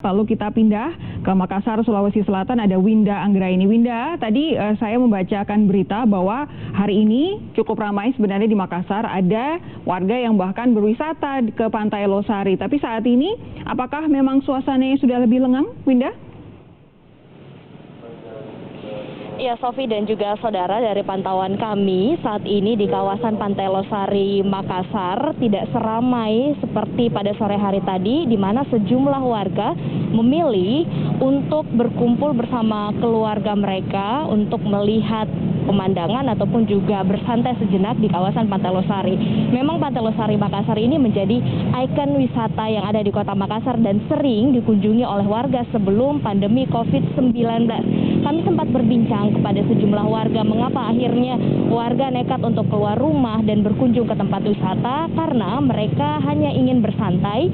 Lalu kita pindah ke Makassar, Sulawesi Selatan, ada Winda Anggraini. Winda, tadi saya membacakan berita bahwa hari ini cukup ramai sebenarnya di Makassar. Ada warga yang bahkan berwisata ke Pantai Losari. Tapi saat ini, apakah memang suasananya sudah lebih lengang, Winda? Ya, Sofi dan juga saudara, dari pantauan kami saat ini di kawasan Pantai Losari, Makassar tidak seramai seperti pada sore hari tadi, di mana sejumlah warga memilih untuk berkumpul bersama keluarga mereka untuk melihat pemandangan ataupun juga bersantai sejenak di kawasan Pantai Losari. Memang Pantai Losari Makassar ini menjadi ikon wisata yang ada di kota Makassar dan sering dikunjungi oleh warga sebelum pandemi COVID-19. Kami sempat berbincang kepada sejumlah warga mengapa akhirnya warga nekat untuk keluar rumah dan berkunjung ke tempat wisata, karena mereka hanya ingin bersantai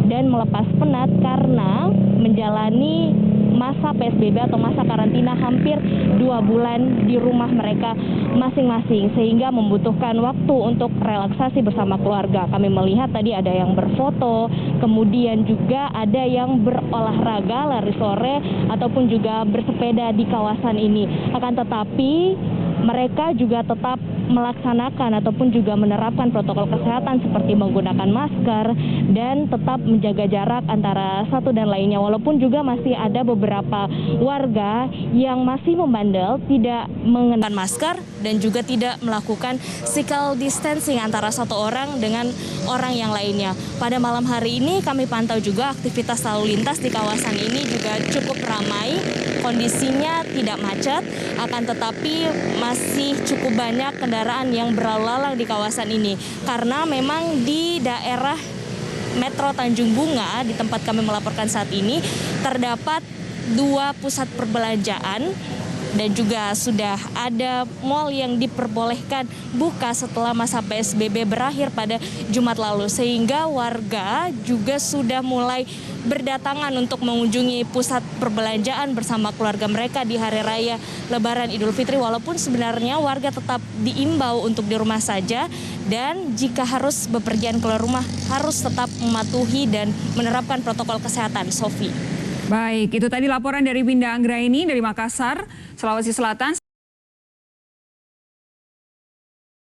dan melepas penat karena menjalani masa PSBB atau masa karantina hampir 2 bulan di rumah mereka masing-masing, sehingga membutuhkan waktu untuk relaksasi bersama keluarga. Kami melihat tadi ada yang berfoto, kemudian juga ada yang berolahraga, lari sore, ataupun juga bersepeda di kawasan ini. Akan tetapi mereka juga tetap melaksanakan ataupun juga menerapkan protokol kesehatan seperti menggunakan masker dan tetap menjaga jarak antara satu dan lainnya. Walaupun juga masih ada beberapa warga yang masih membandel tidak mengenakan masker dan juga tidak melakukan physical distancing antara satu orang dengan orang yang lainnya. Pada malam hari ini kami pantau juga aktivitas lalu lintas di kawasan ini juga cukup ramai. Kondisinya tidak macet, akan tetapi masih cukup banyak kendaraan yang berlalu lalang di kawasan ini. Karena memang di daerah Metro Tanjung Bunga, di tempat kami melaporkan saat ini, terdapat 2 pusat perbelanjaan dan juga sudah ada mal yang diperbolehkan buka setelah masa PSBB berakhir pada Jumat lalu, sehingga warga juga sudah mulai berdatangan untuk mengunjungi pusat perbelanjaan bersama keluarga mereka di hari raya Lebaran Idul Fitri, walaupun sebenarnya warga tetap diimbau untuk di rumah saja dan jika harus bepergian keluar rumah harus tetap mematuhi dan menerapkan protokol kesehatan. Sofi. Baik, itu tadi laporan dari Winda Anggraini dari Makassar, Sulawesi Selatan.